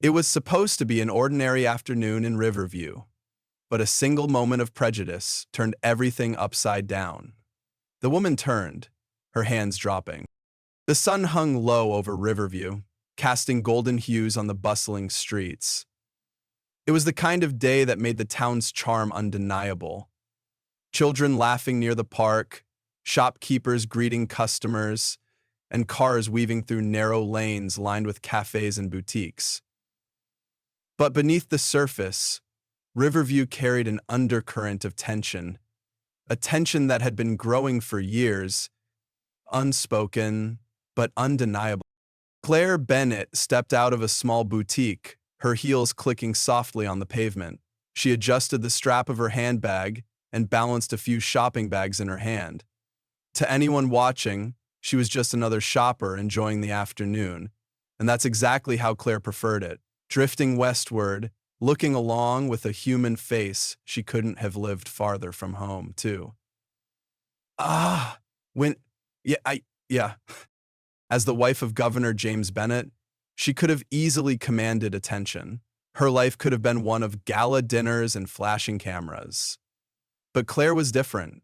It was supposed to be an ordinary afternoon in Riverview, but a single moment of prejudice turned everything upside down. The woman turned, her hands dropping. The sun hung low over Riverview, casting golden hues on the bustling streets. It was the kind of day that made the town's charm undeniable. Children laughing near the park, shopkeepers greeting customers, and cars weaving through narrow lanes lined with cafes and boutiques. But beneath the surface, Riverview carried an undercurrent of tension, a tension that had been growing for years, unspoken but undeniable. Claire Bennett stepped out of a small boutique, her heels clicking softly on the pavement. She adjusted the strap of her handbag and balanced a few shopping bags in her hand. To anyone watching, she was just another shopper enjoying the afternoon, and that's exactly how Claire preferred it. Drifting westward, looking along with a human face, she couldn't have lived farther from home, too. Ah, when, yeah. As the wife of Governor James Bennett, she could have easily commanded attention. Her life could have been one of gala dinners and flashing cameras. But Claire was different.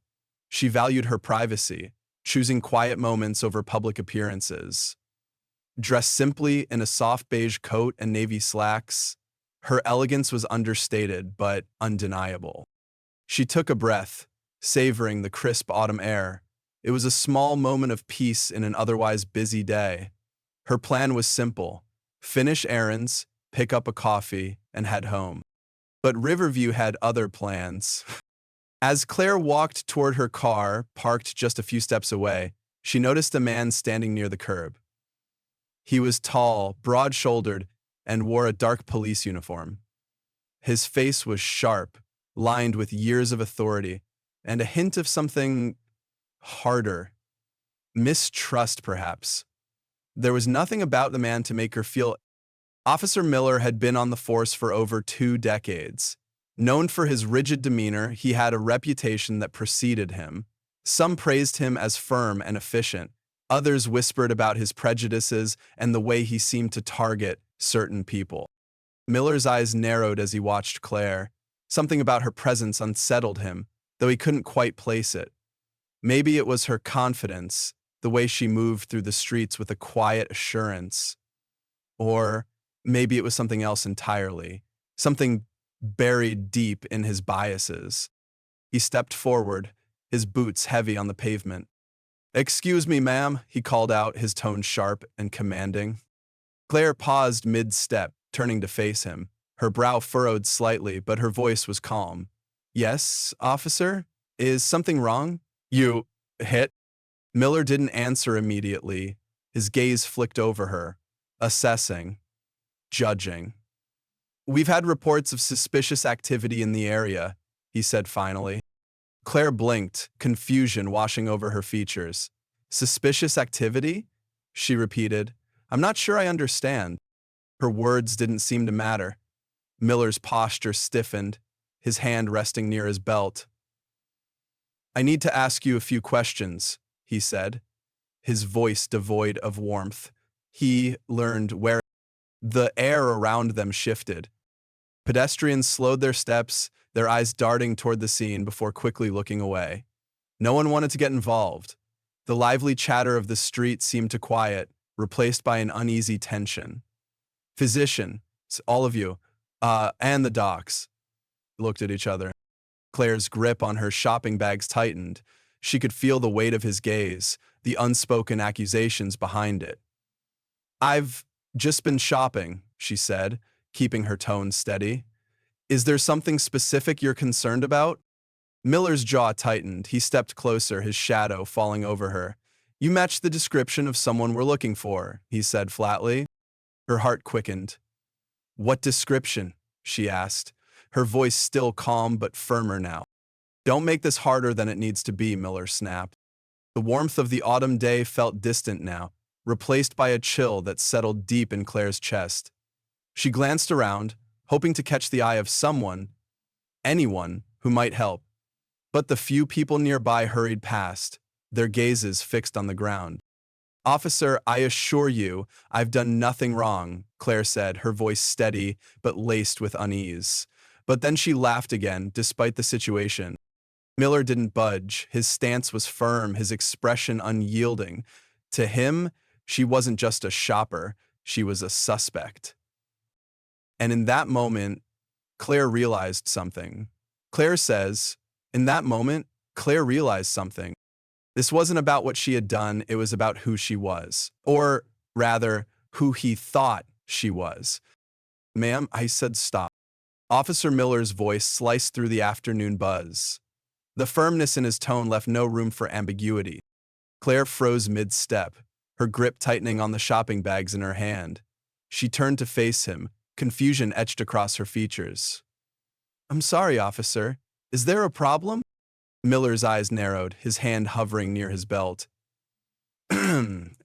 She valued her privacy, choosing quiet moments over public appearances. Dressed simply in a soft beige coat and navy slacks, her elegance was understated but undeniable. She took a breath, savoring the crisp autumn air. It was a small moment of peace in an otherwise busy day. Her plan was simple: finish errands, pick up a coffee, and head home. But Riverview had other plans. As Claire walked toward her car, parked just a few steps away, she noticed a man standing near the curb. He was tall, broad-shouldered, and wore a dark police uniform. His face was sharp, lined with years of authority, and a hint of something harder. Mistrust, perhaps. There was nothing about the man to make her feel. Officer Miller had been on the force for over 2 decades. Known for his rigid demeanor, he had a reputation that preceded him. Some praised him as firm and efficient. Others whispered about his prejudices and the way he seemed to target certain people. Miller's eyes narrowed as he watched Claire. Something about her presence unsettled him, though he couldn't quite place it. Maybe it was her confidence, the way she moved through the streets with a quiet assurance. Or maybe it was something else entirely, something buried deep in his biases. He stepped forward, his boots heavy on the pavement. "Excuse me, ma'am," he called out, his tone sharp and commanding. Claire paused mid-step, turning to face him. Her brow furrowed slightly, but her voice was calm. "Yes, officer? Is something wrong?" "You hit?" Miller didn't answer immediately. His gaze flicked over her, assessing, judging. "We've had reports of suspicious activity in the area," he said finally. Claire blinked, confusion washing over her features. "Suspicious activity?" she repeated. "I'm not sure I understand." Her words didn't seem to matter. Miller's posture stiffened, his hand resting near his belt. "I need to ask you a few questions," he said, his voice devoid of warmth. He learned where the air around them shifted. Pedestrians slowed their steps, their eyes darting toward the scene before quickly looking away. No one wanted to get involved. The lively chatter of the street seemed to quiet, replaced by an uneasy tension. "Physician, all of you, and the docs," looked at each other. Claire's grip on her shopping bags tightened. She could feel the weight of his gaze, the unspoken accusations behind it. "I've just been shopping," she said, keeping her tone steady. "Is there something specific you're concerned about?" Miller's jaw tightened. He stepped closer, his shadow falling over her. "You match the description of someone we're looking for," he said flatly. Her heart quickened. "What description?" she asked, her voice still calm but firmer now. "Don't make this harder than it needs to be," Miller snapped. The warmth of the autumn day felt distant now, replaced by a chill that settled deep in Claire's chest. She glanced around, hoping to catch the eye of someone, anyone, who might help. But the few people nearby hurried past, their gazes fixed on the ground. Officer, I assure you, I've done nothing wrong, Claire said, her voice steady but laced with unease. But then she laughed again, despite the situation. Miller didn't budge. His stance was firm, his expression unyielding. To him, she wasn't just a shopper, she was a suspect. And in that moment, Claire realized something. Claire says, in that moment, Claire realized something. This wasn't about what she had done, it was about who she was. Or, rather, who he thought she was. Ma'am, I said stop. Officer Miller's voice sliced through the afternoon buzz. The firmness in his tone left no room for ambiguity. Claire froze mid-step, her grip tightening on the shopping bags in her hand. She turned to face him, confusion etched across her features. I'm sorry, officer. Is there a problem? Miller's eyes narrowed, his hand hovering near his belt.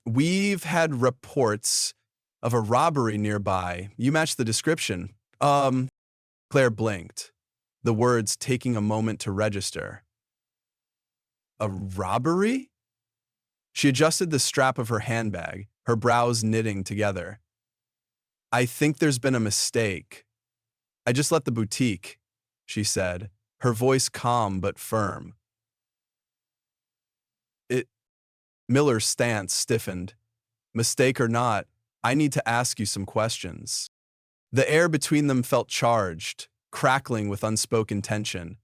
We've had reports of a robbery nearby. You match the description. Claire blinked, the words taking a moment to register. A robbery? She adjusted the strap of her handbag, her brows knitting together. I think there's been a mistake. I just left the boutique, she said, her voice calm but firm. Miller's stance stiffened. Mistake or not, I need to ask you some questions. The air between them felt charged, crackling with unspoken tension.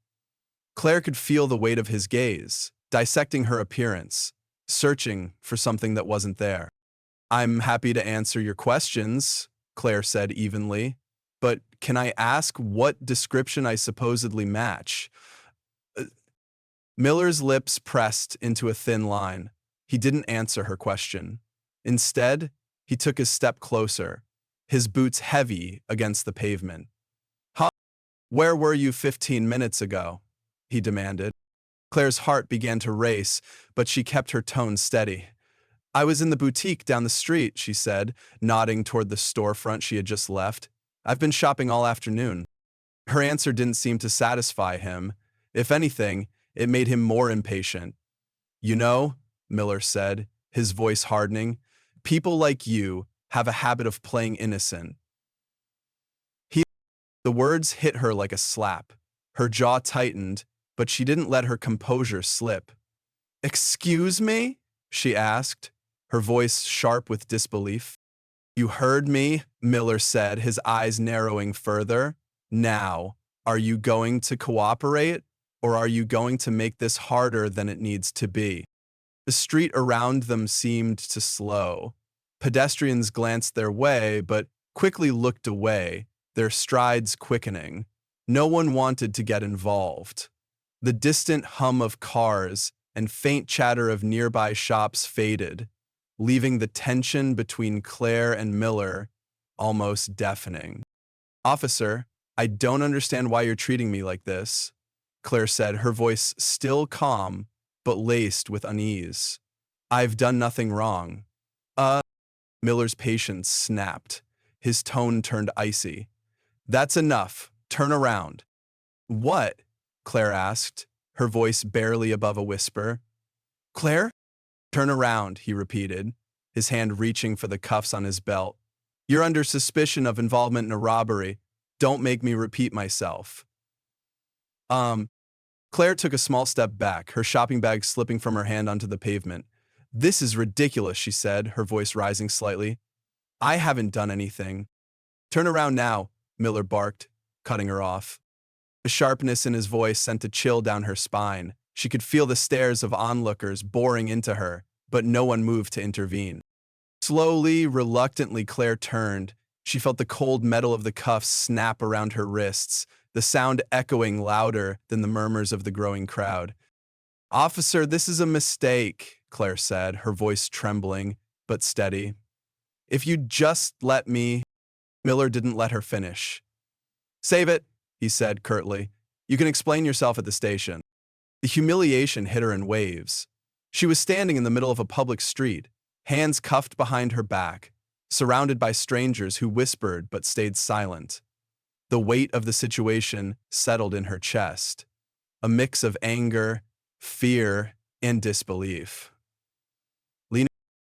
Claire could feel the weight of his gaze, dissecting her appearance, searching for something that wasn't there. I'm happy to answer your questions, Claire said evenly, but can I ask what description I supposedly match? Miller's lips pressed into a thin line. He didn't answer her question. Instead, he took a step closer, his boots heavy against the pavement. Where were you 15 minutes ago? He demanded. Claire's heart began to race, but she kept her tone steady. I was in the boutique down the street, she said, nodding toward the storefront she had just left. I've been shopping all afternoon. Her answer didn't seem to satisfy him. If anything, it made him more impatient. You know, Miller said, his voice hardening, people like you have a habit of playing innocent. The words hit her like a slap. Her jaw tightened, but she didn't let her composure slip. Excuse me? She asked, her voice sharp with disbelief. You heard me, Miller said, his eyes narrowing further. Now, are you going to cooperate, or are you going to make this harder than it needs to be? The street around them seemed to slow. Pedestrians glanced their way, but quickly looked away, their strides quickening. No one wanted to get involved. The distant hum of cars and faint chatter of nearby shops faded, leaving the tension between Claire and Miller almost deafening. Officer, I don't understand why you're treating me like this, Claire said, her voice still calm but laced with unease. I've done nothing wrong. Miller's patience snapped. His tone turned icy. That's enough. Turn around. What? Claire asked, her voice barely above a whisper. Claire? Turn around, he repeated, his hand reaching for the cuffs on his belt. You're under suspicion of involvement in a robbery. Don't make me repeat myself. Claire took a small step back, her shopping bag slipping from her hand onto the pavement. This is ridiculous, she said, her voice rising slightly. I haven't done anything. Turn around now, Miller barked, cutting her off. The sharpness in his voice sent a chill down her spine. She could feel the stares of onlookers boring into her, but no one moved to intervene. Slowly, reluctantly, Claire turned. She felt the cold metal of the cuffs snap around her wrists, the sound echoing louder than the murmurs of the growing crowd. Officer, this is a mistake, Claire said, her voice trembling, but steady. If you'd just let me... Miller didn't let her finish. Save it, he said curtly. You can explain yourself at the station. The humiliation hit her in waves. She was standing in the middle of a public street, hands cuffed behind her back, surrounded by strangers who whispered but stayed silent. The weight of the situation settled in her chest, a mix of anger, fear, and disbelief.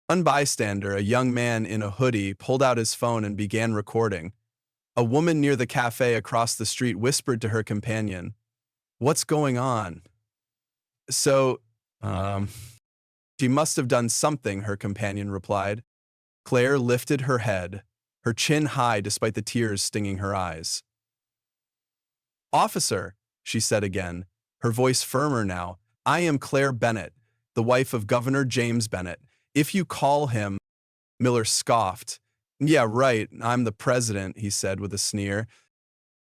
One bystander, a young man in a hoodie, pulled out his phone and began recording. A woman near the cafe across the street whispered to her companion, "What's going on?" So, um, she must have done something, her companion replied. Claire lifted her head, her chin high despite the tears stinging her eyes. "Officer," she said again, her voice firmer now, "I am Claire Bennett, the wife of Governor James Bennett. If you call him—" Miller scoffed. "Yeah, right, I'm the president," he said with a sneer.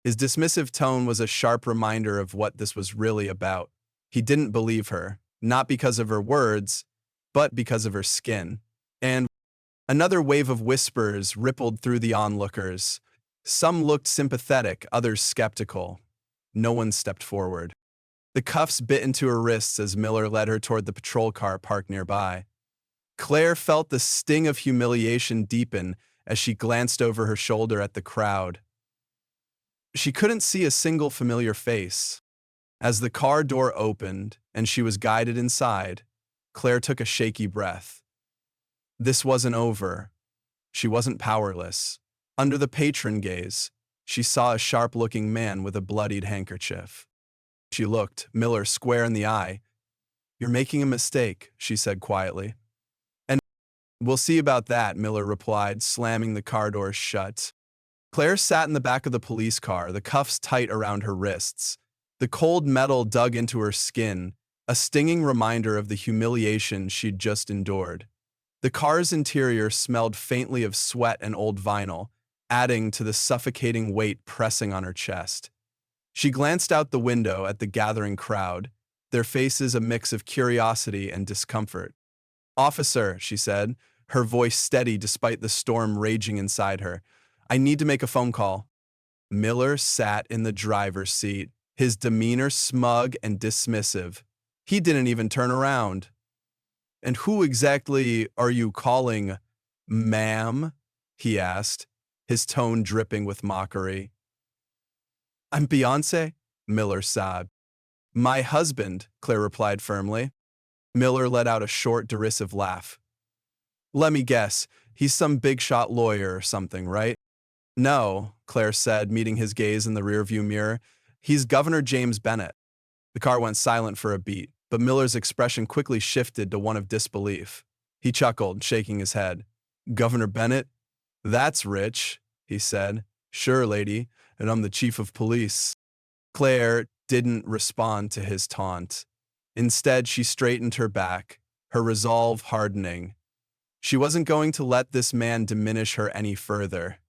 His dismissive tone was a sharp reminder of what this was really about. He didn't believe her, not because of her words, but because of her skin. And another wave of whispers rippled through the onlookers. Some looked sympathetic, others skeptical. No one stepped forward. The cuffs bit into her wrists as Miller led her toward the patrol car parked nearby. Claire felt the sting of humiliation deepen as she glanced over her shoulder at the crowd. She couldn't see a single familiar face. As the car door opened and she was guided inside, Claire took a shaky breath. This wasn't over. She wasn't powerless. Under the patron gaze, she saw a sharp-looking man with a bloodied handkerchief. She looked Miller square in the eye. "You're making a mistake," she said quietly. "And we'll see about that," Miller replied, slamming the car doors shut. Claire sat in the back of the police car, the cuffs tight around her wrists. The cold metal dug into her skin, a stinging reminder of the humiliation she'd just endured. The car's interior smelled faintly of sweat and old vinyl, adding to the suffocating weight pressing on her chest. She glanced out the window at the gathering crowd, their faces a mix of curiosity and discomfort. "Officer," she said, her voice steady despite the storm raging inside her, "I need to make a phone call." Miller sat in the driver's seat, his demeanor smug and dismissive. He didn't even turn around. "And who exactly are you calling, ma'am?" he asked, his tone dripping with mockery. "I'm Beyoncé," Miller sobbed. "My husband," Claire replied firmly. Miller let out a short, derisive laugh. "Let me guess, he's some big-shot lawyer or something, right?" "No," Claire said, meeting his gaze in the rearview mirror. "He's Governor James Bennett." The car went silent for a beat, but Miller's expression quickly shifted to one of disbelief. He chuckled, shaking his head. "Governor Bennett? That's rich," he said. "Sure, lady, and I'm the chief of police." Claire didn't respond to his taunt. Instead, she straightened her back, her resolve hardening. She wasn't going to let this man diminish her any further.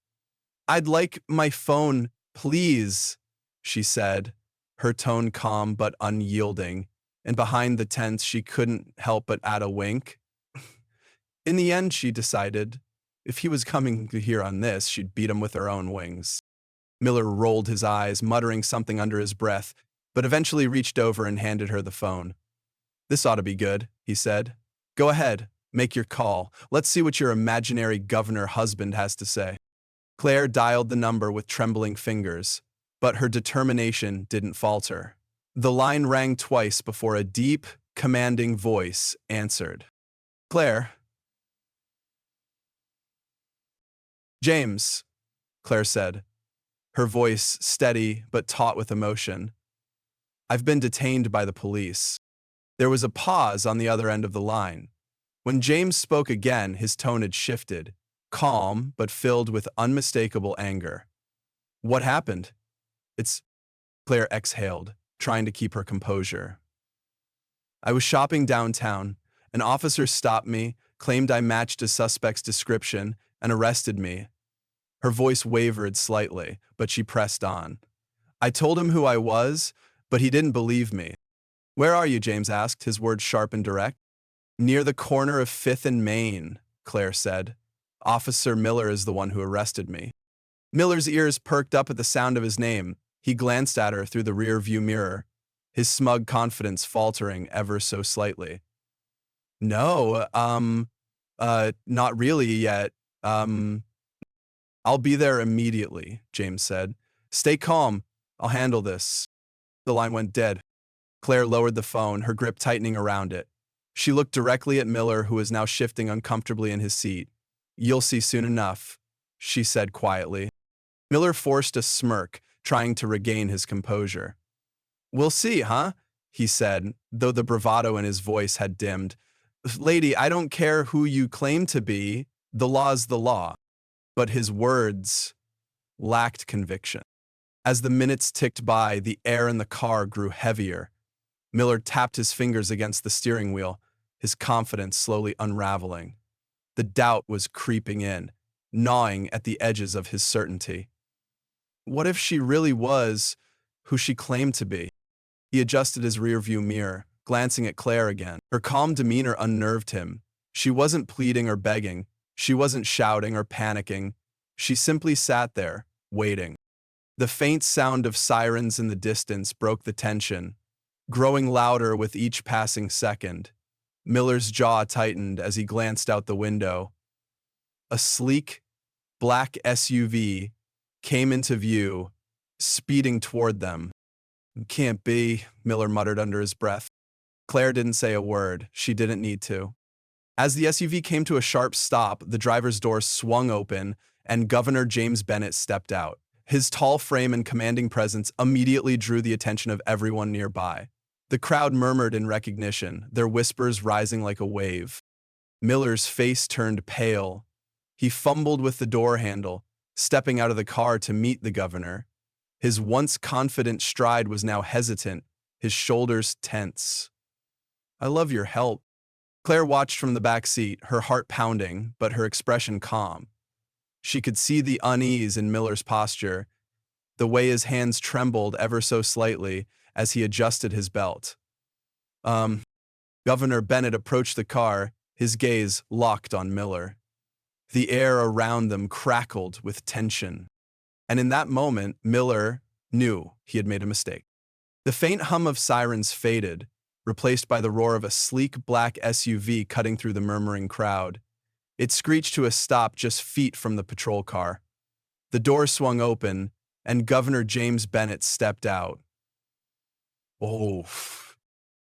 "I'd like my phone, please," she said, her tone calm but unyielding, and behind the tense she couldn't help but add a wink. In the end, she decided, if he was coming here on this, she'd beat him with her own wings. Miller rolled his eyes, muttering something under his breath, but eventually reached over and handed her the phone. "This ought to be good," he said. "Go ahead, make your call. Let's see what your imaginary governor husband has to say." Claire dialed the number with trembling fingers, but her determination didn't falter. The line rang twice before a deep, commanding voice answered. "Claire." "James," Claire said, her voice steady but taut with emotion. "I've been detained by the police." There was a pause on the other end of the line. When James spoke again, his tone had shifted, calm but filled with unmistakable anger. "What happened?" "It's—" Claire exhaled, trying to keep her composure. "I was shopping downtown. An officer stopped me, claimed I matched a suspect's description, and arrested me." Her voice wavered slightly, but she pressed on. "I told him who I was, but he didn't believe me." "Where are you?" James asked, his words sharp and direct. "Near the corner of 5th and Main," Claire said. "Officer Miller is the one who arrested me." Miller's ears perked up at the sound of his name. He glanced at her through the rear-view mirror, his smug confidence faltering ever so slightly. "No, not really yet. I'll be there immediately," James said. "Stay calm. I'll handle this." The line went dead. Claire lowered the phone, her grip tightening around it. She looked directly at Miller, who was now shifting uncomfortably in his seat. "You'll see soon enough," she said quietly. Miller forced a smirk, trying to regain his composure. "We'll see, huh?" he said, though the bravado in his voice had dimmed. "Lady, I don't care who you claim to be. The law's the law." But his words lacked conviction. As the minutes ticked by, the air in the car grew heavier. Miller tapped his fingers against the steering wheel, his confidence slowly unraveling. The doubt was creeping in, gnawing at the edges of his certainty. What if she really was who she claimed to be? He adjusted his rearview mirror, glancing at Claire again. Her calm demeanor unnerved him. She wasn't pleading or begging. She wasn't shouting or panicking. She simply sat there, waiting. The faint sound of sirens in the distance broke the tension, growing louder with each passing second. Miller's jaw tightened as he glanced out the window. A sleek, black SUV came into view, speeding toward them. "Can't be," Miller muttered under his breath. Claire didn't say a word. She didn't need to. As the SUV came to a sharp stop, the driver's door swung open, and Governor James Bennett stepped out. His tall frame and commanding presence immediately drew the attention of everyone nearby. The crowd murmured in recognition, their whispers rising like a wave. Miller's face turned pale. He fumbled with the door handle, stepping out of the car to meet the governor. His once confident stride was now hesitant, his shoulders tense. "I love your help." Claire watched from the back seat, her heart pounding, but her expression calm. She could see the unease in Miller's posture, the way his hands trembled ever so slightly as he adjusted his belt. Governor Bennett approached the car, his gaze locked on Miller. The air around them crackled with tension. And in that moment, Miller knew he had made a mistake. The faint hum of sirens faded, replaced by the roar of a sleek black SUV cutting through the murmuring crowd. It screeched to a stop just feet from the patrol car. The door swung open, and Governor James Bennett stepped out. Oh.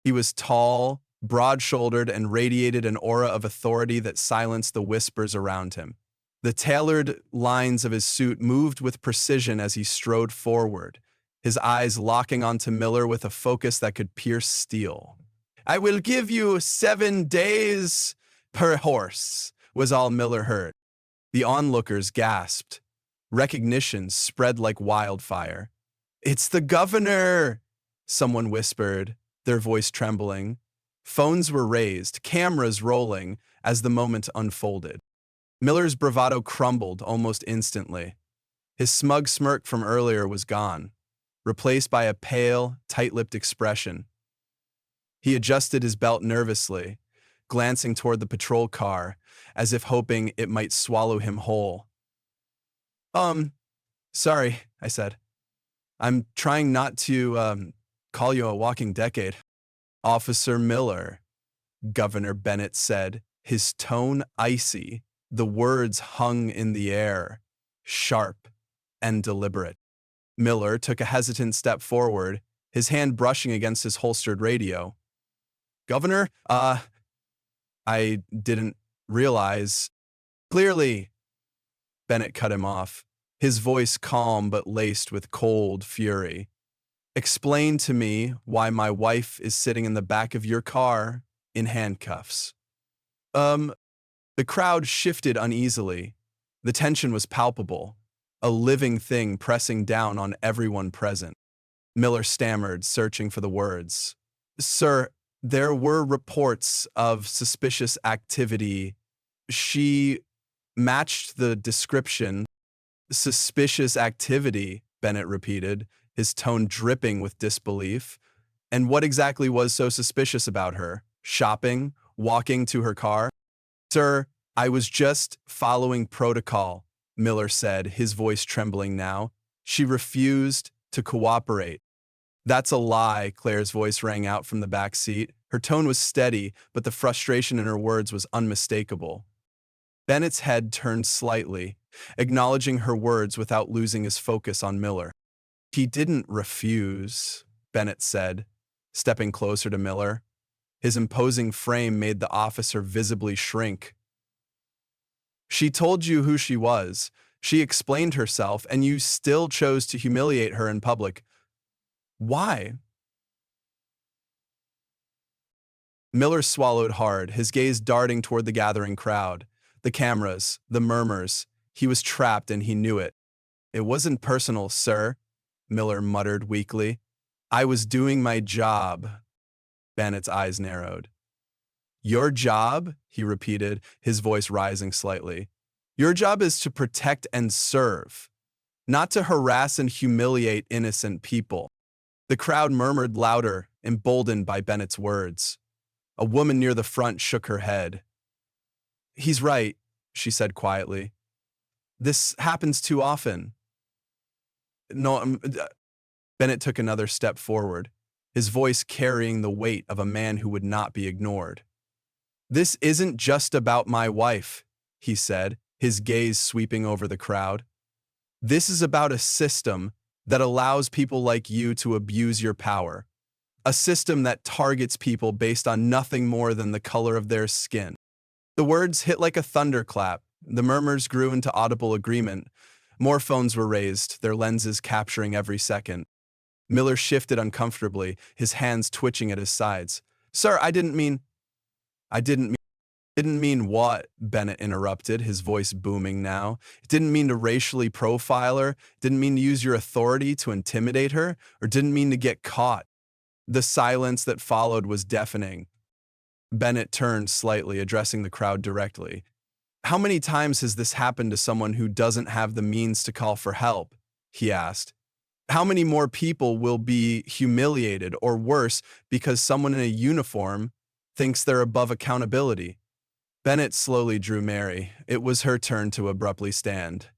He was tall, broad-shouldered, and radiated an aura of authority that silenced the whispers around him. The tailored lines of his suit moved with precision as he strode forward, his eyes locking onto Miller with a focus that could pierce steel. "I will give you 7 days per horse," was all Miller heard. The onlookers gasped. Recognition spread like wildfire. "It's the governor!" someone whispered, their voice trembling. Phones were raised, cameras rolling as the moment unfolded. Miller's bravado crumbled almost instantly. His smug smirk from earlier was gone, replaced by a pale, tight-lipped expression. He adjusted his belt nervously, glancing toward the patrol car, as if hoping it might swallow him whole. Sorry," I said. "I'm trying not to, call you a walking decade." "Officer Miller," Governor Bennett said, his tone icy. The words hung in the air, sharp and deliberate. Miller took a hesitant step forward, his hand brushing against his holstered radio. "Governor, I didn't realize." "Clearly," Bennett cut him off, his voice calm but laced with cold fury. "Explain to me why my wife is sitting in the back of your car in handcuffs." The crowd shifted uneasily. The tension was palpable, a living thing pressing down on everyone present. Miller stammered, searching for the words. "Sir, there were reports of suspicious activity." She matched the description. "Suspicious activity," Bennett repeated, his tone dripping with disbelief. "And what exactly was so suspicious about her? Shopping? Walking to her car?" "Sir, I was just following protocol," Miller said, his voice trembling now. "She refused to cooperate." "That's a lie," Claire's voice rang out from the back seat. Her tone was steady, but the frustration in her words was unmistakable. Bennett's head turned slightly, acknowledging her words without losing his focus on Miller. "He didn't refuse," Bennett said, stepping closer to Miller. His imposing frame made the officer visibly shrink. She told you who she was. She explained herself, and you still chose to humiliate her in public. Why? Miller swallowed hard, his gaze darting toward the gathering crowd. The cameras, the murmurs. He was trapped and he knew it. It wasn't personal, sir, Miller muttered weakly. I was doing my job. Bennett's eyes narrowed. Your job? He repeated, his voice rising slightly. Your job is to protect and serve, not to harass and humiliate innocent people. The crowd murmured louder, emboldened by Bennett's words. A woman near the front shook her head. He's right, she said quietly. This happens too often. No, Bennett took another step forward, his voice carrying the weight of a man who would not be ignored. This isn't just about my wife, he said, his gaze sweeping over the crowd. This is about a system that allows people like you to abuse your power. A system that targets people based on nothing more than the color of their skin. The words hit like a thunderclap. The murmurs grew into audible agreement. More phones were raised, their lenses capturing every second. Miller shifted uncomfortably, his hands twitching at his sides. Sir, I didn't mean what? Bennett interrupted, his voice booming now. It didn't mean to racially profile her, didn't mean to use your authority to intimidate her, or didn't mean to get caught. The silence that followed was deafening. Bennett turned slightly, addressing the crowd directly. How many times has this happened to someone who doesn't have the means to call for help? He asked. How many more people will be humiliated or worse because someone in a uniform thinks they're above accountability? Bennett slowly drew Mary. It was her turn to abruptly stand.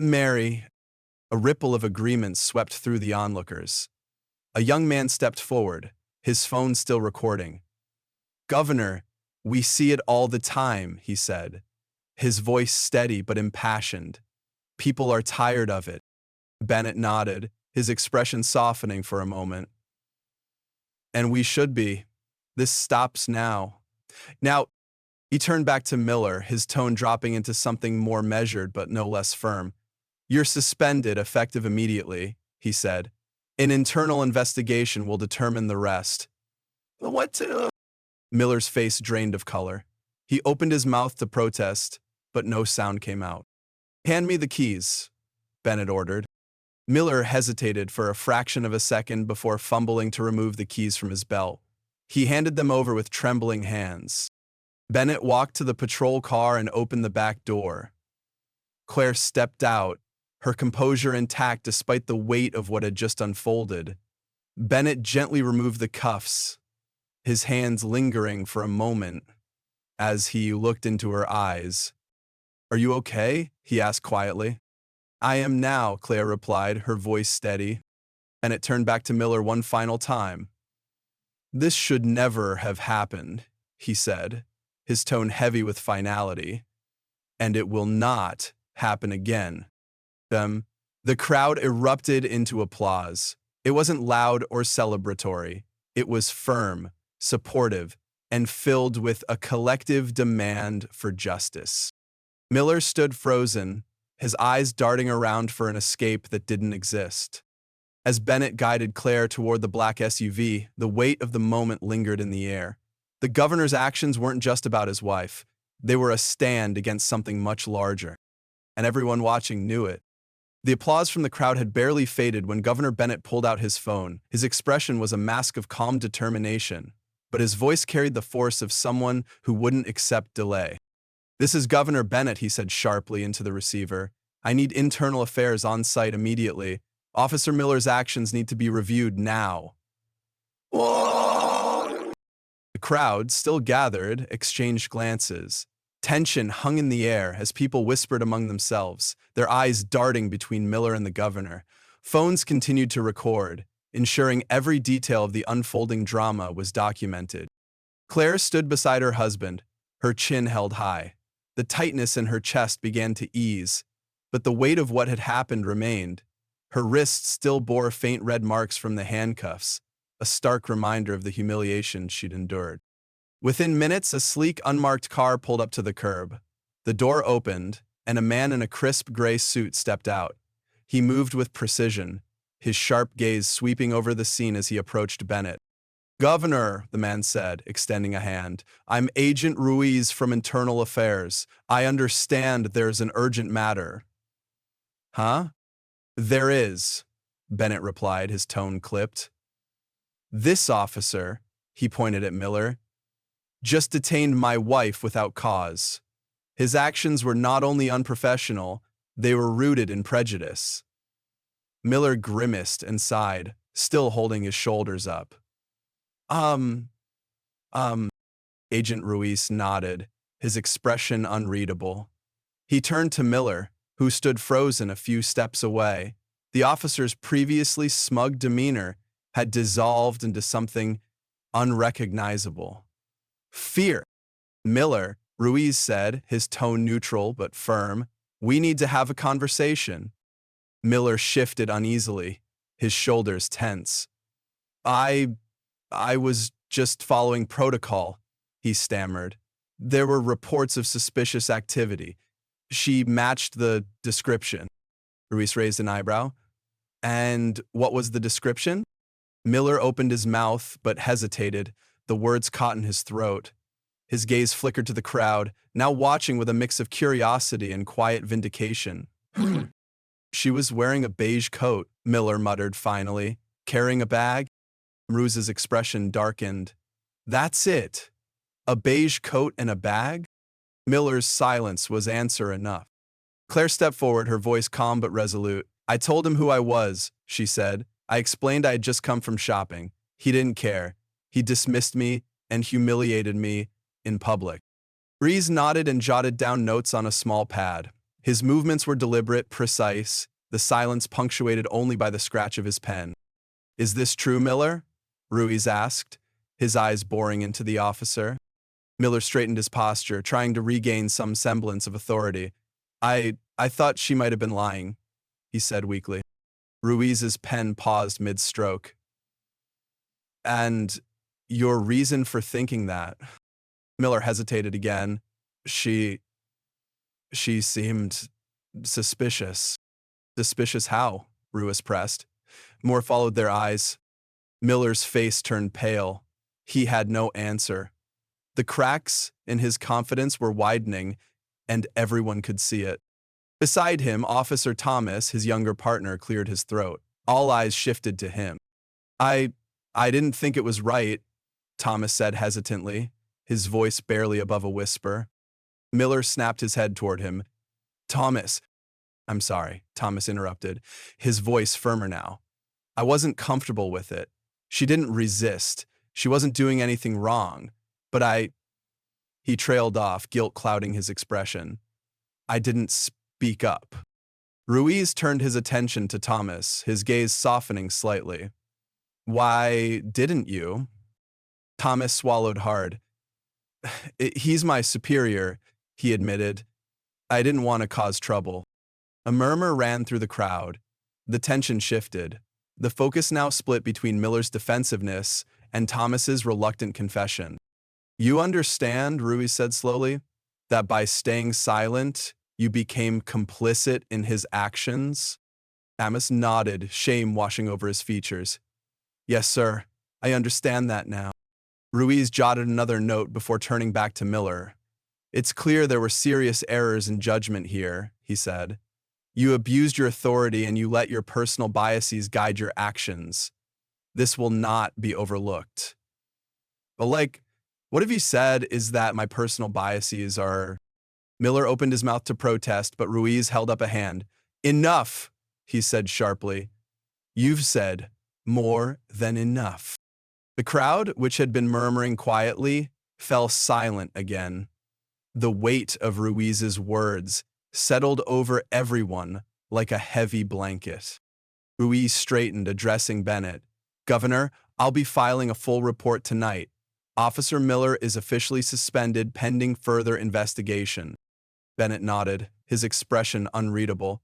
Mary. A ripple of agreement swept through the onlookers. A young man stepped forward, his phone still recording. Governor, we see it all the time, he said, his voice steady but impassioned. People are tired of it. Bennett nodded, his expression softening for a moment. And we should be. This stops now. Now, he turned back to Miller, his tone dropping into something more measured but no less firm. You're suspended, effective immediately, he said. An internal investigation will determine the rest. What to? Miller's face drained of color. He opened his mouth to protest, but no sound came out. Hand me the keys, Bennett ordered. Miller hesitated for a fraction of a second before fumbling to remove the keys from his belt. He handed them over with trembling hands. Bennett walked to the patrol car and opened the back door. Claire stepped out, her composure intact despite the weight of what had just unfolded. Bennett gently removed the cuffs, his hands lingering for a moment as he looked into her eyes. Are you okay? He asked quietly. I am now, Claire replied, her voice steady. Bennett turned back to Miller one final time. This should never have happened, he said, his tone heavy with finality. And it will not happen again. The crowd erupted into applause. It wasn't loud or celebratory. It was firm, supportive, and filled with a collective demand for justice. Miller stood frozen, his eyes darting around for an escape that didn't exist. As Bennett guided Claire toward the black SUV, the weight of the moment lingered in the air. The governor's actions weren't just about his wife. They were a stand against something much larger. And everyone watching knew it. The applause from the crowd had barely faded when Governor Bennett pulled out his phone. His expression was a mask of calm determination, but his voice carried the force of someone who wouldn't accept delay. This is Governor Bennett, he said sharply into the receiver. I need internal affairs on site immediately. Officer Miller's actions need to be reviewed now. The crowd, still gathered, exchanged glances. Tension hung in the air as people whispered among themselves, their eyes darting between Miller and the governor. Phones continued to record, ensuring every detail of the unfolding drama was documented. Claire stood beside her husband, her chin held high. The tightness in her chest began to ease, but the weight of what had happened remained. Her wrists still bore faint red marks from the handcuffs, a stark reminder of the humiliation she'd endured. Within minutes, a sleek, unmarked car pulled up to the curb. The door opened, and a man in a crisp gray suit stepped out. He moved with precision, his sharp gaze sweeping over the scene as he approached Bennett. "Governor," the man said, extending a hand, "I'm Agent Ruiz from Internal Affairs. I understand there's an urgent matter." "Huh?" "There is," Bennett replied, his tone clipped. "This officer," he pointed at Miller, "just detained my wife without cause. His actions were not only unprofessional, they were rooted in prejudice." Miller grimaced and sighed, still holding his shoulders up. Um, um, Agent Ruiz nodded, his expression unreadable. He turned to Miller, who stood frozen a few steps away. The officer's previously smug demeanor had dissolved into something unrecognizable. "Fear." "Miller," Ruiz said, his tone neutral but firm, "we need to have a conversation." Miller shifted uneasily, his shoulders tense. I was just following protocol," he stammered. "There were reports of suspicious activity. She matched the description." Ruiz raised an eyebrow. "And what was the description?" Miller opened his mouth but hesitated, the words caught in his throat. His gaze flickered to the crowd, now watching with a mix of curiosity and quiet vindication. "She was wearing a beige coat," Miller muttered finally. "Carrying a bag?" Ruiz's expression darkened. "That's it. A beige coat and a bag?" Miller's silence was answer enough. Claire stepped forward, her voice calm but resolute. "I told him who I was," she said. "I explained I had just come from shopping. He didn't care. He dismissed me and humiliated me in public." Ruiz nodded and jotted down notes on a small pad. His movements were deliberate, precise, the silence punctuated only by the scratch of his pen. "Is this true, Miller?" Ruiz asked, his eyes boring into the officer. Miller straightened his posture, trying to regain some semblance of authority. I thought she might have been lying," he said weakly. Ruiz's pen paused mid-stroke. "And your reason for thinking that?" Miller hesitated again. She seemed suspicious." "Suspicious how?" Ruiz pressed. More followed their eyes. Miller's face turned pale. He had no answer. The cracks in his confidence were widening, and everyone could see it. Beside him, Officer Thomas, his younger partner, cleared his throat. All eyes shifted to him. I didn't think it was right," Thomas said hesitantly, his voice barely above a whisper. Miller snapped his head toward him. "Thomas." "I'm sorry," Thomas interrupted, his voice firmer now. "I wasn't comfortable with it. She didn't resist. She wasn't doing anything wrong. But He trailed off, guilt clouding his expression. "I didn't speak up." Ruiz turned his attention to Thomas, his gaze softening slightly. "Why didn't you?" Thomas swallowed hard. "He's my superior," he admitted. "I didn't want to cause trouble." A murmur ran through the crowd. The tension shifted. The focus now split between Miller's defensiveness and Thomas's reluctant confession. "You understand," Ruiz said slowly, "that by staying silent, you became complicit in his actions?" Thomas nodded, shame washing over his features. "Yes, sir. I understand that now." Ruiz jotted another note before turning back to Miller. "It's clear there were serious errors in judgment here," he said. "You abused your authority and you let your personal biases guide your actions. This will not be overlooked." "But what have you said is that my personal biases are..." Miller opened his mouth to protest, but Ruiz held up a hand. "Enough," he said sharply. "You've said more than enough." The crowd, which had been murmuring quietly, fell silent again. The weight of Ruiz's words settled over everyone like a heavy blanket. Ruiz straightened, addressing Bennett. "Governor, I'll be filing a full report tonight. Officer Miller is officially suspended pending further investigation." Bennett nodded, his expression unreadable.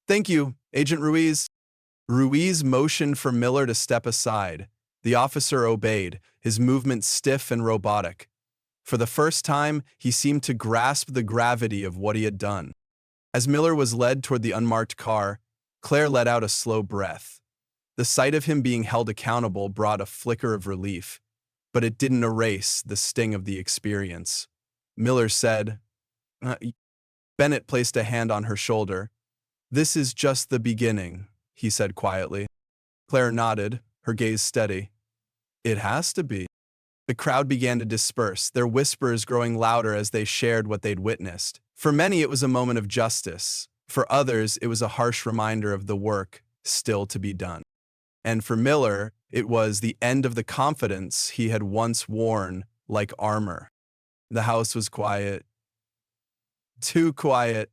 "Thank you, Agent Ruiz." Ruiz motioned for Miller to step aside. The officer obeyed, his movements stiff and robotic. For the first time, he seemed to grasp the gravity of what he had done. As Miller was led toward the unmarked car, Claire let out a slow breath. The sight of him being held accountable brought a flicker of relief, but it didn't erase the sting of the experience. Miller said, "Uh, Bennett placed a hand on her shoulder. "This is just the beginning," he said quietly. Claire nodded, her gaze steady. "It has to be." The crowd began to disperse, their whispers growing louder as they shared what they'd witnessed. For many, it was a moment of justice. For others, it was a harsh reminder of the work still to be done. And for Miller, it was the end of the confidence he had once worn like armor. The house was quiet. Too quiet.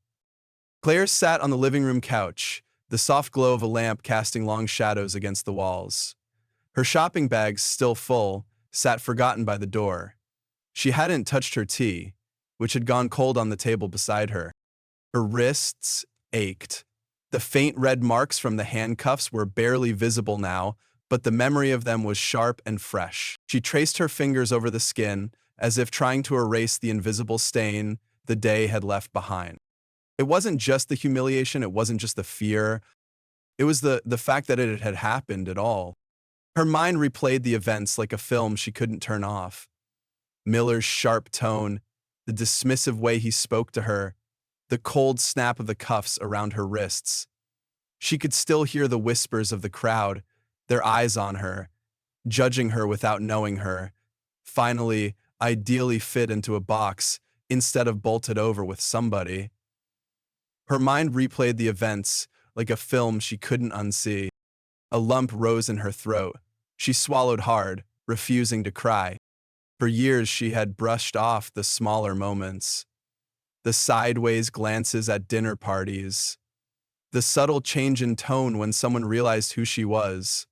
Claire sat on the living room couch, the soft glow of a lamp casting long shadows against the walls. Her shopping bags, still full, sat forgotten by the door. She hadn't touched her tea, which had gone cold on the table beside her. Her wrists ached. The faint red marks from the handcuffs were barely visible now, but the memory of them was sharp and fresh. She traced her fingers over the skin, as if trying to erase the invisible stain the day had left behind. It wasn't just the humiliation, it wasn't just the fear. It was the fact that it had happened at all. Her mind replayed the events like a film she couldn't turn off. Miller's sharp tone, the dismissive way he spoke to her, the cold snap of the cuffs around her wrists. She could still hear the whispers of the crowd, their eyes on her, judging her without knowing her, finally, ideally fit into a box instead of bolted over with somebody. Her mind replayed the events like a film she couldn't unsee. A lump rose in her throat. She swallowed hard, refusing to cry. For years she had brushed off the smaller moments. The sideways glances at dinner parties. The subtle change in tone when someone realized who she was.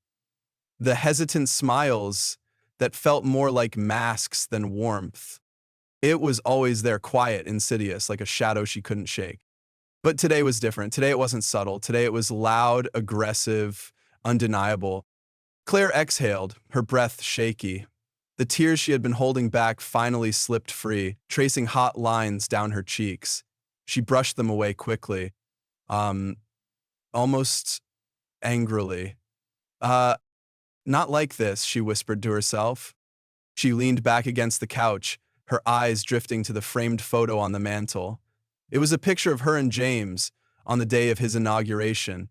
The hesitant smiles that felt more like masks than warmth. It was always there, quiet, insidious, like a shadow she couldn't shake. But today was different. Today it wasn't subtle. Today it was loud, aggressive, undeniable. Claire exhaled, her breath shaky. The tears she had been holding back finally slipped free, tracing hot lines down her cheeks. She brushed them away quickly, almost angrily. Not like this, she whispered to herself. She leaned back against the couch, her eyes drifting to the framed photo on the mantel. It was a picture of her and James on the day of his inauguration.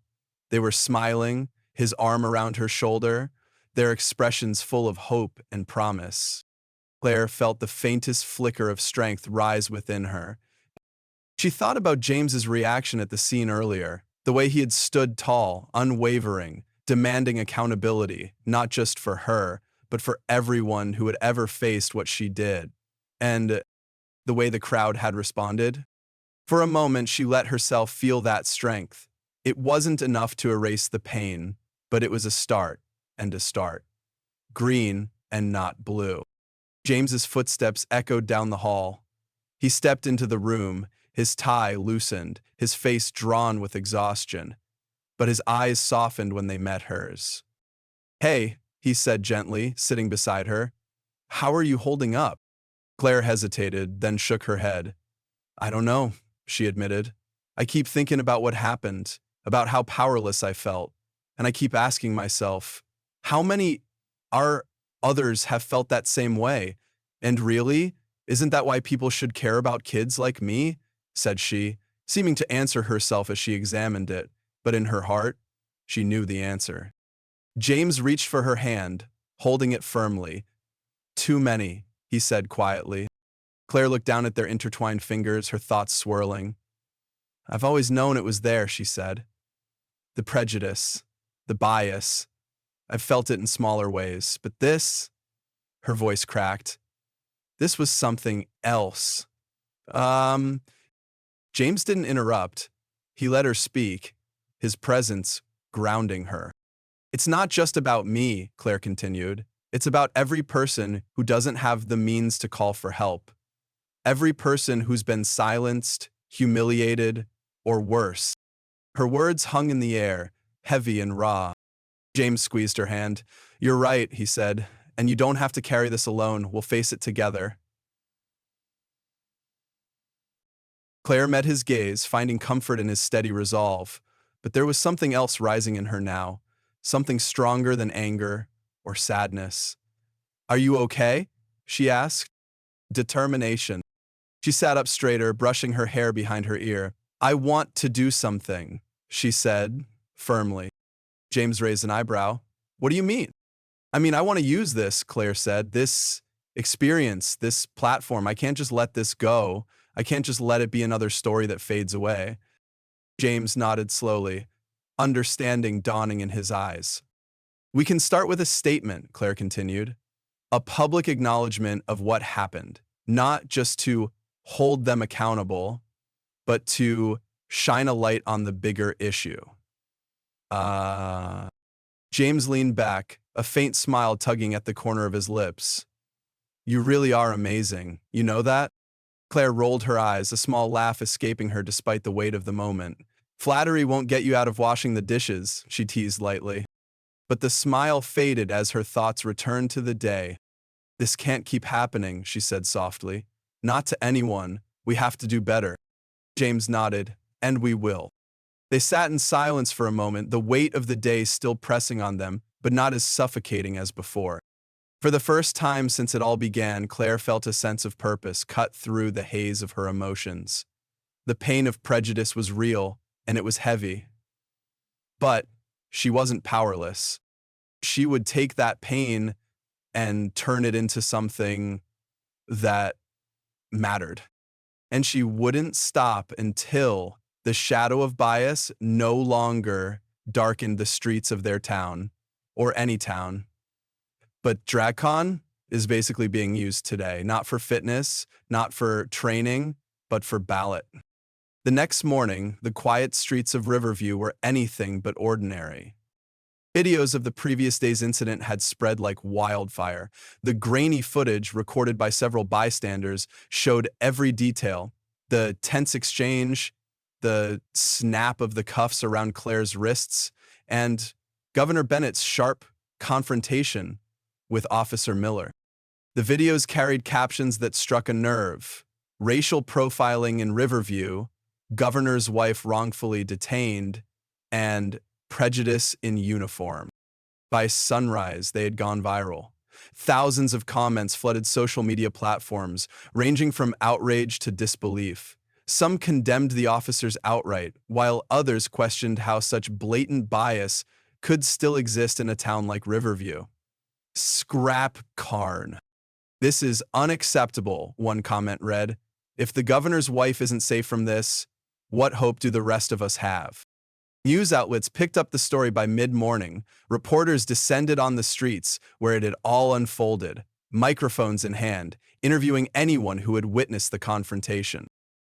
They were smiling, his arm around her shoulder, their expressions full of hope and promise. Claire felt the faintest flicker of strength rise within her. She thought about James's reaction at the scene earlier, the way he had stood tall, unwavering, demanding accountability, not just for her, but for everyone who had ever faced what she did, and the way the crowd had responded. For a moment, she let herself feel that strength. It wasn't enough to erase the pain, but it was a start, and a start. Green and not blue. James's footsteps echoed down the hall. He stepped into the room, his tie loosened, his face drawn with exhaustion, but his eyes softened when they met hers. "Hey," he said gently, sitting beside her. "How are you holding up?" Claire hesitated, then shook her head. "I don't know," she admitted. "I keep thinking about what happened, about how powerless I felt, and I keep asking myself, how many others have felt that same way? And really, isn't that why people should care about kids like me?" said she, seeming to answer herself as she examined it, but in her heart, she knew the answer. James reached for her hand, holding it firmly. "Too many," he said quietly. Claire looked down at their intertwined fingers, her thoughts swirling. "I've always known it was there," she said. "The prejudice, the bias. I've felt it in smaller ways, but this," her voice cracked, "this was something else." James didn't interrupt. He let her speak, his presence grounding her. "It's not just about me," Claire continued. "It's about every person who doesn't have the means to call for help. Every person who's been silenced, humiliated, or worse." Her words hung in the air, heavy and raw. James squeezed her hand. "You're right," he said, "and you don't have to carry this alone. We'll face it together." Claire met his gaze, finding comfort in his steady resolve. But there was something else rising in her now, something stronger than anger or sadness. "Are you okay?" she asked. Determination. She sat up straighter, brushing her hair behind her ear. "I want to do something," she said, firmly. James raised an eyebrow. "What do you mean?" I want to use this," Claire said. "This experience, this platform. I can't just let this go. I can't just let it be another story that fades away." James nodded slowly, understanding dawning in his eyes. "We can start with a statement," Claire continued. "A public acknowledgement of what happened, not just to hold them accountable, but to shine a light on the bigger issue." James leaned back, a faint smile tugging at the corner of his lips. "You really are amazing. You know that?" Claire rolled her eyes, a small laugh escaping her despite the weight of the moment. "Flattery won't get you out of washing the dishes," she teased lightly. But the smile faded as her thoughts returned to the day. "This can't keep happening," she said softly. "Not to anyone. We have to do better." James nodded. "And we will." They sat in silence for a moment, the weight of the day still pressing on them, but not as suffocating as before. For the first time since it all began, Claire felt a sense of purpose cut through the haze of her emotions. The pain of prejudice was real, and it was heavy. But she wasn't powerless. She would take that pain and turn it into something that mattered. And she wouldn't stop until the shadow of bias no longer darkened the streets of their town, or any town. But DragCon is basically being used today, not for fitness, not for training, but for ballot. The next morning, the quiet streets of Riverview were anything but ordinary. Videos of the previous day's incident had spread like wildfire. The grainy footage, recorded by several bystanders, showed every detail: the tense exchange, the snap of the cuffs around Claire's wrists, and Governor Bennett's sharp confrontation with Officer Miller. The videos carried captions that struck a nerve: racial profiling in Riverview, governor's wife wrongfully detained, and prejudice in uniform. By sunrise, they had gone viral. Thousands of comments flooded social media platforms, ranging from outrage to disbelief. Some condemned the officers outright, while others questioned how such blatant bias could still exist in a town like Riverview. "Scrap Karn. This is unacceptable," one comment read. "If the governor's wife isn't safe from this, what hope do the rest of us have?" News outlets picked up the story by mid-morning. Reporters descended on the streets where it had all unfolded, microphones in hand, interviewing anyone who had witnessed the confrontation.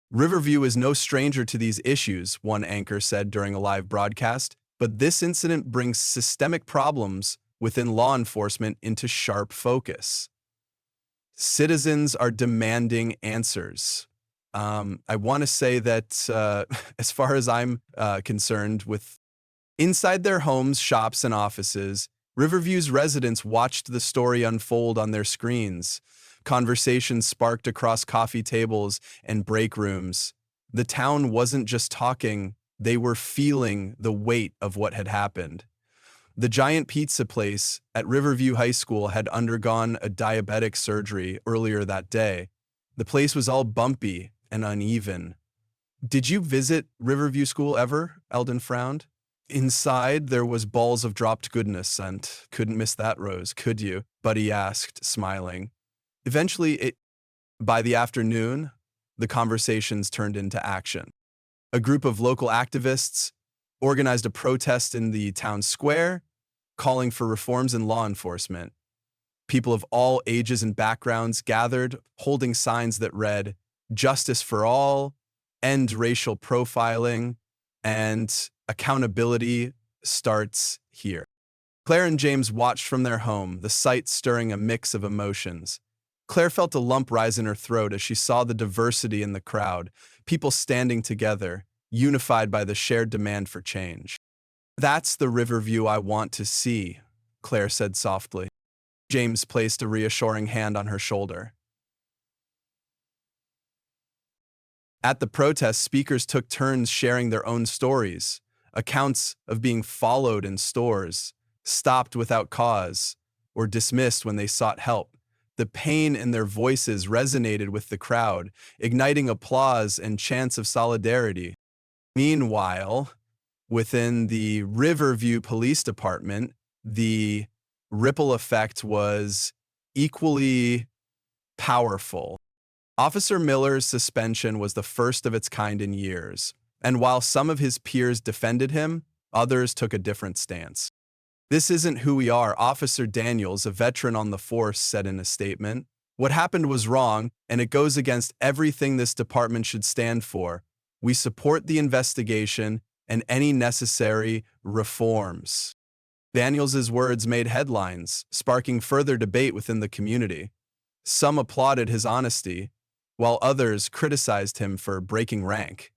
"Riverview is no stranger to these issues," one anchor said during a live broadcast, "but this incident brings systemic problems within law enforcement into sharp focus. Citizens are demanding answers." I want to say that, as far as I'm concerned, with inside their homes, shops, and offices, Riverview's residents watched the story unfold on their screens. Conversations sparked across coffee tables and break rooms. The town wasn't just talking, they were feeling the weight of what had happened. The giant pizza place at Riverview High School had undergone a diabetic surgery earlier that day. The place was all bumpy and uneven. "Did you visit Riverview School ever?" Eldon frowned. "Inside, there was balls of dropped goodness, and couldn't miss that, Rose, could you?" Buddy asked, smiling. By the afternoon, the conversations turned into action. A group of local activists organized a protest in the town square, calling for reforms in law enforcement. People of all ages and backgrounds gathered, holding signs that read, "Justice for all," "End racial profiling," and "Accountability starts here." Claire and James watched from their home, the sight stirring a mix of emotions. Claire felt a lump rise in her throat as she saw the diversity in the crowd, people standing together, unified by the shared demand for change. That's the Riverview I want to see, Claire said softly. James placed a reassuring hand on her shoulder. At the protest, speakers took turns sharing their own stories, accounts of being followed in stores, stopped without cause, or dismissed when they sought help. The pain in their voices resonated with the crowd, igniting applause and chants of solidarity. Meanwhile, within the Riverview Police Department, the ripple effect was equally powerful. Officer Miller's suspension was the first of its kind in years, and while some of his peers defended him, others took a different stance. "This isn't who we are," Officer Daniels, a veteran on the force, said in a statement. "What happened was wrong, and it goes against everything this department should stand for. We support the investigation and any necessary reforms." Daniels's words made headlines, sparking further debate within the community. Some applauded his honesty, while others criticized him for breaking rank.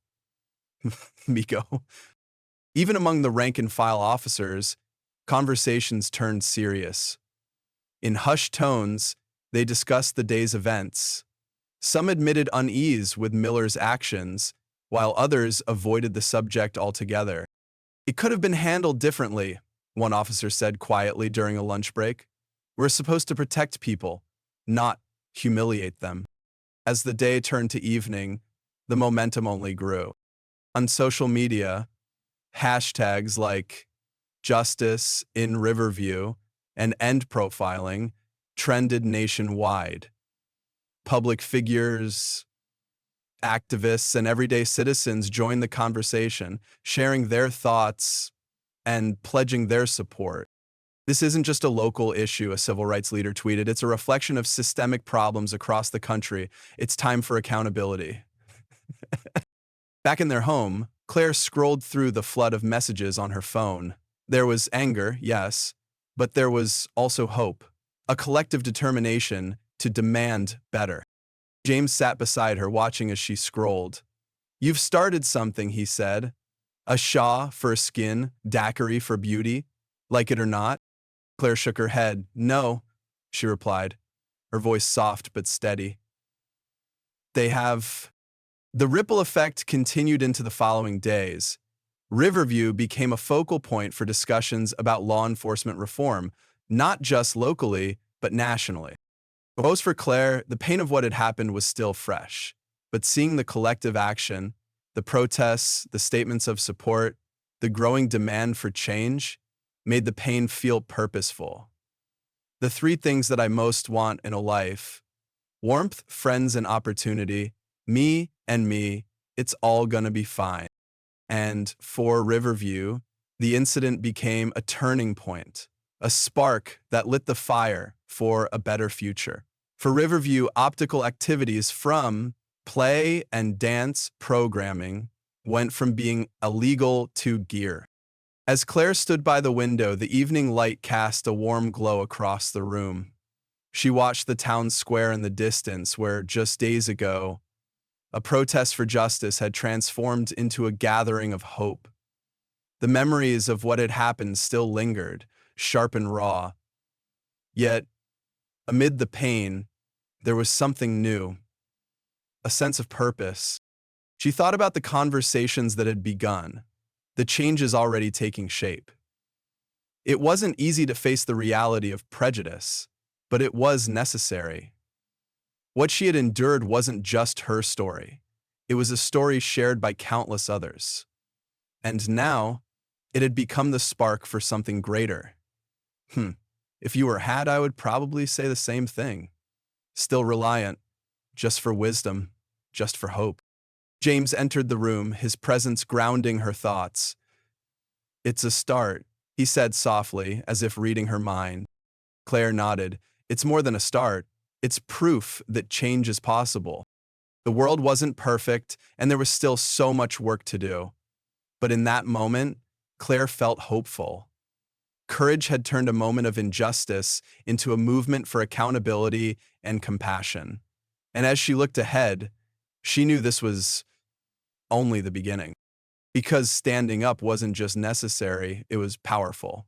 Miko. Even among the rank-and-file officers, conversations turned serious. In hushed tones, they discussed the day's events. Some admitted unease with Miller's actions, while others avoided the subject altogether. "It could have been handled differently," one officer said quietly during a lunch break. "We're supposed to protect people, not humiliate them." As the day turned to evening, the momentum only grew. On social media, hashtags like "Justice in Riverview" and "End Profiling" trended nationwide. Public figures, activists, and everyday citizens joined the conversation, sharing their thoughts and pledging their support. "This isn't just a local issue," a civil rights leader tweeted. "It's a reflection of systemic problems across the country. It's time for accountability." Back in their home, Claire scrolled through the flood of messages on her phone. There was anger, yes, but there was also hope, a collective determination to demand better. James sat beside her, watching as she scrolled. "You've started something," he said. "A Shah for skin, daiquiri for beauty, like it or not." Claire shook her head. "No," she replied, her voice soft but steady. They have... The ripple effect continued into the following days. Riverview became a focal point for discussions about law enforcement reform, not just locally, but nationally. Both for Claire, the pain of what had happened was still fresh, but seeing the collective action, the protests, the statements of support, the growing demand for change, made the pain feel purposeful. "The three things that I most want in a life: warmth, friends, and opportunity. Me and me, it's all gonna be fine." And for Riverview, the incident became a turning point, a spark that lit the fire for a better future. For Riverview, optical activities from play and dance programming went from being illegal to gear. As Claire stood by the window, the evening light cast a warm glow across the room. She watched the town square in the distance where, just days ago, a protest for justice had transformed into a gathering of hope. The memories of what had happened still lingered, sharp and raw. Yet, amid the pain, there was something new, a sense of purpose. She thought about the conversations that had begun, the changes already taking shape. It wasn't easy to face the reality of prejudice, but it was necessary. What she had endured wasn't just her story. It was a story shared by countless others. And now, it had become the spark for something greater. If you were had, I would probably say the same thing. Still reliant, just for wisdom, just for hope. James entered the room, his presence grounding her thoughts. "It's a start," he said softly, as if reading her mind. Claire nodded. "It's more than a start. It's proof that change is possible." The world wasn't perfect, and there was still so much work to do. But in that moment, Claire felt hopeful. Courage had turned a moment of injustice into a movement for accountability and compassion. And as she looked ahead, she knew this was only the beginning. Because standing up wasn't just necessary, it was powerful.